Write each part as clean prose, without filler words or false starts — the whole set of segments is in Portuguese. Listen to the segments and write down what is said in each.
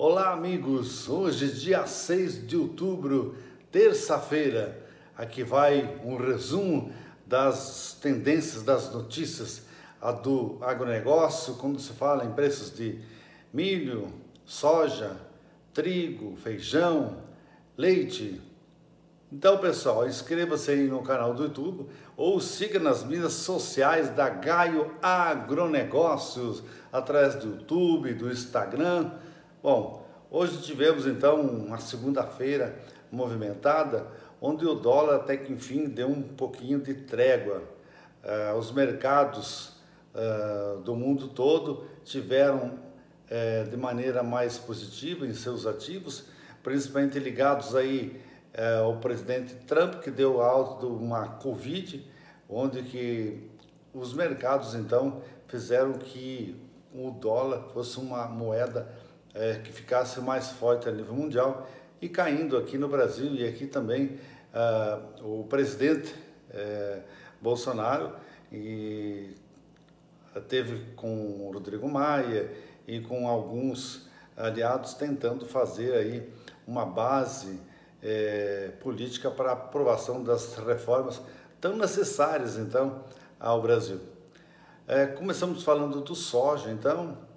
Olá, amigos! Hoje, dia 6 de outubro, terça-feira. Aqui vai um resumo das tendências, das notícias do agronegócio, quando se fala em preços de milho, soja, trigo, feijão, leite. Então, pessoal, inscreva-se aí no canal do YouTube ou siga nas mídias sociais da Gaio Agronegócios, através do YouTube, do Instagram. Bom, hoje tivemos então uma segunda-feira movimentada, onde o dólar até que enfim deu um pouquinho de trégua. Os mercados do mundo todo tiveram de maneira mais positiva em seus ativos, principalmente ligados aí ao presidente Trump, que deu alta de uma Covid, onde que os mercados então fizeram que o dólar fosse uma moeda que ficasse mais forte a nível mundial, e caindo aqui no Brasil e aqui também o presidente Bolsonaro e teve com o Rodrigo Maia e com alguns aliados tentando fazer aí uma base política para a aprovação das reformas tão necessárias então ao Brasil. Começamos falando do soja. Então,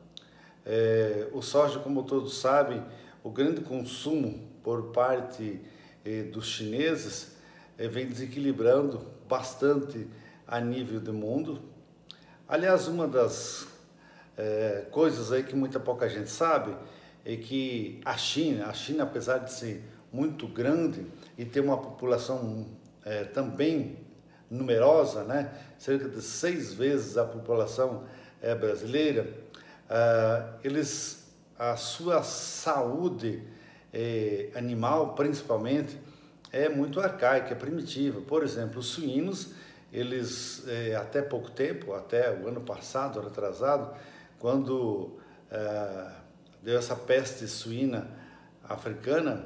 o soja, como todos sabem, o grande consumo por parte dos chineses vem desequilibrando bastante a nível do mundo. Aliás, uma das coisas aí que muita pouca gente sabe é que a China, apesar de ser muito grande e ter uma população também numerosa, né? Cerca de 6 vezes a população brasileira, a sua saúde animal, principalmente, é muito arcaica, é primitiva. Por exemplo, os suínos, eles até pouco tempo, até o ano passado, retrasado, quando deu essa peste suína africana,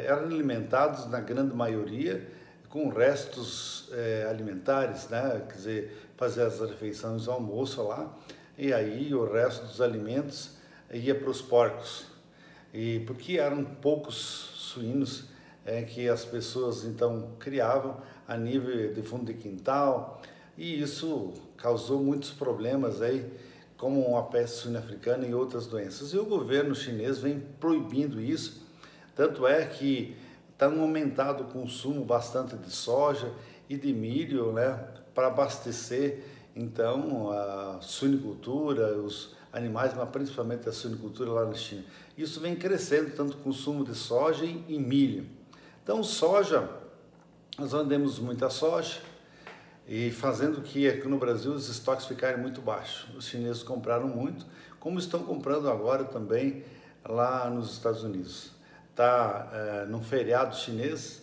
eram alimentados, na grande maioria, com restos alimentares, né? Quer dizer, fazer as refeições, o almoço lá, e aí o resto dos alimentos ia para os porcos. E porque eram poucos suínos que as pessoas então criavam a nível de fundo de quintal, e isso causou muitos problemas aí, como a peste suína africana e outras doenças. E o governo chinês vem proibindo isso. Tanto é que está aumentado o consumo bastante de soja e de milho, né, para abastecer então a suinicultura, os animais, mas principalmente a suinicultura lá na China. Isso vem crescendo, tanto o consumo de soja e milho. Então, soja, nós vendemos muita soja e fazendo que aqui no Brasil os estoques ficarem muito baixos. Os chineses compraram muito, como estão comprando agora também lá nos Estados Unidos. Está num feriado chinês,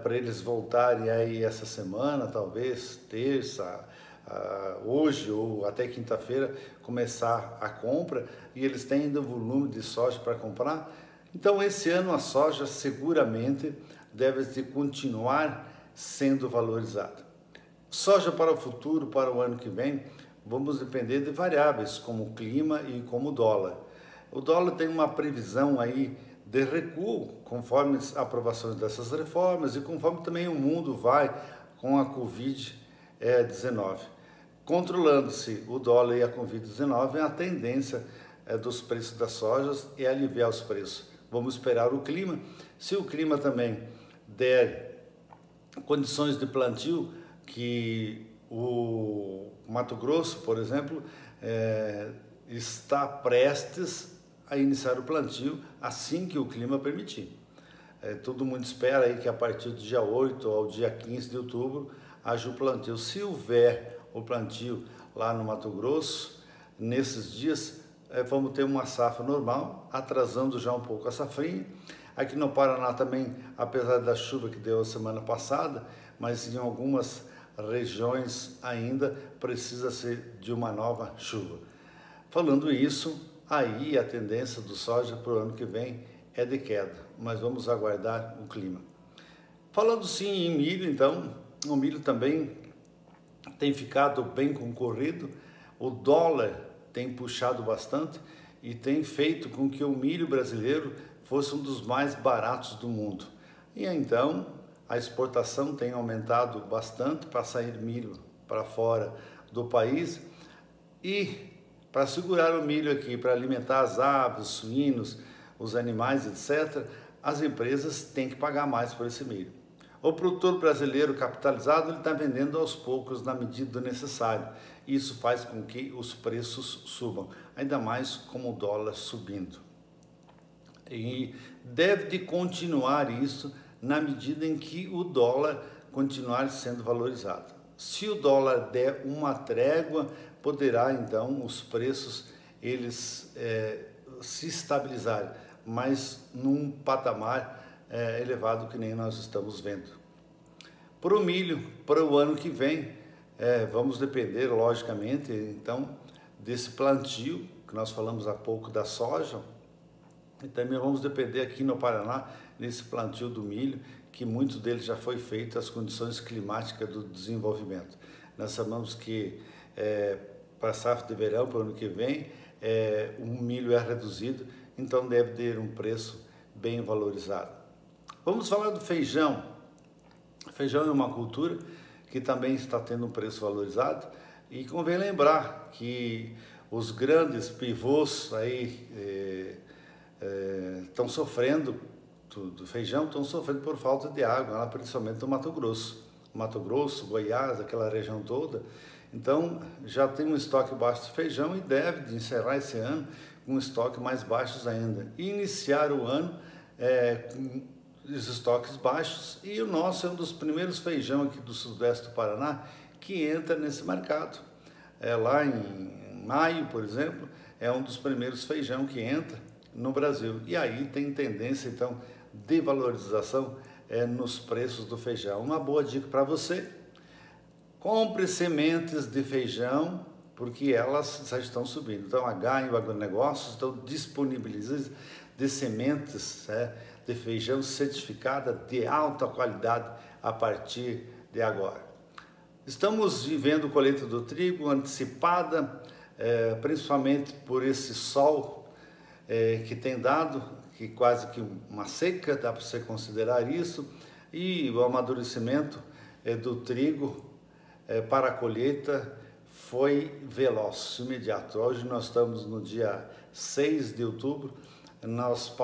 para eles voltarem aí essa semana, talvez terça, hoje ou até quinta-feira, começar a compra, e eles têm ainda volume de soja para comprar. Então, esse ano a soja seguramente deve continuar sendo valorizada. Soja para o futuro, para o ano que vem, vamos depender de variáveis como o clima e como o dólar. O dólar tem uma previsão aí de recuo, conforme as aprovações dessas reformas e conforme também o mundo vai com a Covid-19. Controlando-se o dólar e a Covid-19, a tendência dos preços das sojas é aliviar os preços. Vamos esperar o clima. Se o clima também der condições de plantio, que o Mato Grosso, por exemplo, está prestes a iniciar o plantio assim que o clima permitir. Todo mundo espera aí que a partir do dia 8 ao dia 15 de outubro haja o plantio. Se houver o plantio lá no Mato Grosso, nesses dias vamos ter uma safra normal, atrasando já um pouco a safrinha. Aqui no Paraná também, apesar da chuva que deu a semana passada, mas em algumas regiões ainda precisa-se de uma nova chuva. Falando isso, aí a tendência do soja para o ano que vem é de queda, mas vamos aguardar o clima. Falando sim em milho, então, o milho também tem ficado bem concorrido, o dólar tem puxado bastante e tem feito com que o milho brasileiro fosse um dos mais baratos do mundo. E então a exportação tem aumentado bastante para sair milho para fora do país, e para segurar o milho aqui, para alimentar as aves, os suínos, os animais, etc., as empresas têm que pagar mais por esse milho. O produtor brasileiro capitalizado, ele está vendendo aos poucos na medida do necessário. Isso faz com que os preços subam, ainda mais com o dólar subindo. E deve de continuar isso na medida em que o dólar continuar sendo valorizado. Se o dólar der uma trégua, poderá então os preços eles se estabilizarem, mas num patamar elevado que nem nós estamos vendo. Para o milho, para o ano que vem, vamos depender, logicamente, então, desse plantio, que nós falamos há pouco da soja, e também vamos depender aqui no Paraná, nesse plantio do milho, que muito dele já foi feito as condições climáticas do desenvolvimento. Nós sabemos que para a safra de verão, para o ano que vem, o milho é reduzido, então deve ter um preço bem valorizado. Vamos falar do feijão. O feijão é uma cultura que também está tendo um preço valorizado, e convém lembrar que os grandes pivôs aí estão sofrendo do feijão, estão sofrendo por falta de água, principalmente no Mato Grosso, Goiás, aquela região toda. Então já tem um estoque baixo de feijão e deve de encerrar esse ano com um estoque mais baixos ainda, e iniciar o ano com os estoques baixos. E o nosso é um dos primeiros feijão aqui do sudeste do Paraná que entra nesse mercado. Lá em maio, por exemplo, é um dos primeiros feijão que entra no Brasil. E aí tem tendência, então, de valorização nos preços do feijão. Uma boa dica para você: compre sementes de feijão, porque elas já estão subindo. Então, a GAN e o Agronegócios estão disponibilizando de sementes de feijão certificada de alta qualidade a partir de agora. Estamos vivendo colheita do trigo antecipada, principalmente por esse sol que tem dado, que quase que uma seca, dá para você considerar isso, e o amadurecimento do trigo para a colheita foi veloz, imediato. Hoje nós estamos no dia 6 de outubro, nós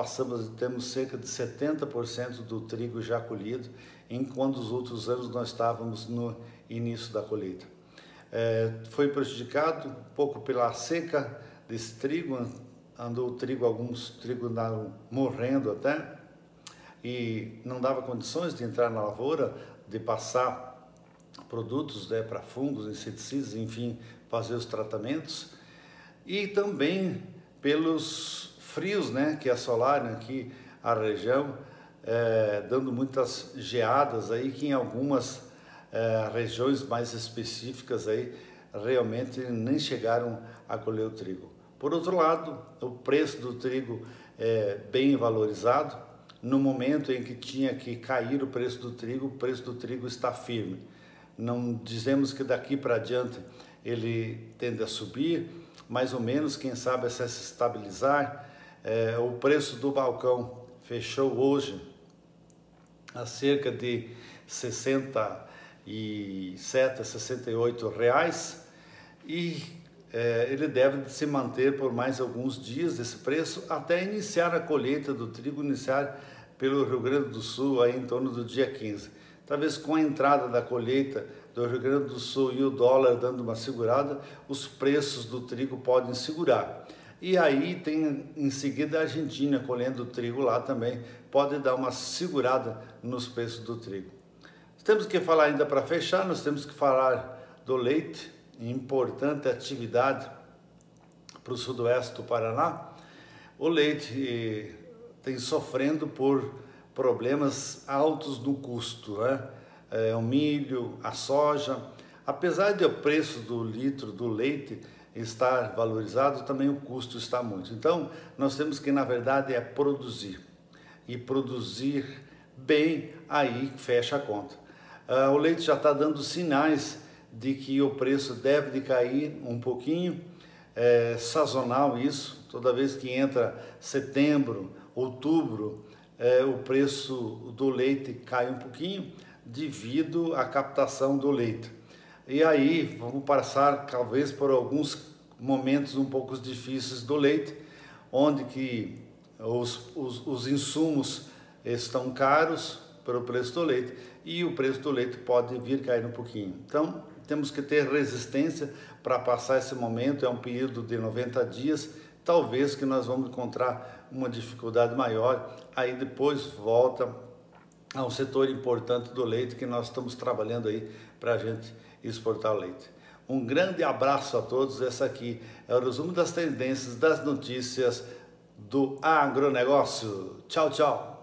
temos cerca de 70% do trigo já colhido, enquanto os outros anos nós estávamos no início da colheita. Foi prejudicado um pouco pela seca desse trigo, alguns trigos andaram morrendo até, e não dava condições de entrar na lavoura, de passar produtos para fungos, inseticidas, enfim, fazer os tratamentos. E também pelos frios que assolaram aqui a região, dando muitas geadas aí, que em algumas regiões mais específicas aí realmente nem chegaram a colher o trigo. Por outro lado, o preço do trigo é bem valorizado. No momento em que tinha que cair o preço do trigo está firme. Não dizemos que daqui para adiante ele tende a subir, mais ou menos, quem sabe, a se estabilizar. O preço do balcão fechou hoje a cerca de 67, 68 reais, e ele deve se manter por mais alguns dias esse preço, até iniciar a colheita do trigo, iniciar pelo Rio Grande do Sul aí em torno do dia 15. Talvez com a entrada da colheita do Rio Grande do Sul e o dólar dando uma segurada, os preços do trigo podem segurar. E aí tem em seguida a Argentina colhendo o trigo lá também, pode dar uma segurada nos preços do trigo. Temos que falar ainda para fechar, nós temos que falar do leite, importante atividade para o sudoeste do Paraná. O leite tem sofrendo por problemas altos no custo, o milho, a soja. Apesar de o preço do litro do leite estar valorizado, também o custo está muito. Então, nós temos que, na verdade, produzir. E produzir bem, aí fecha a conta. O leite já está dando sinais de que o preço deve de cair um pouquinho, sazonal isso, Toda vez que entra setembro, outubro, o preço do leite cai um pouquinho devido à captação do leite. E aí vamos passar talvez por alguns momentos um pouco difíceis do leite, onde que os insumos estão caros pelo preço do leite e o preço do leite pode vir cair um pouquinho. Então temos que ter resistência para passar esse momento, é um período de 90 dias, talvez que nós vamos encontrar uma dificuldade maior, aí depois volta ao setor importante do leite que nós estamos trabalhando aí para a gente exportar o leite. Um grande abraço a todos, essa aqui é o resumo das tendências, das notícias do agronegócio. Tchau, tchau!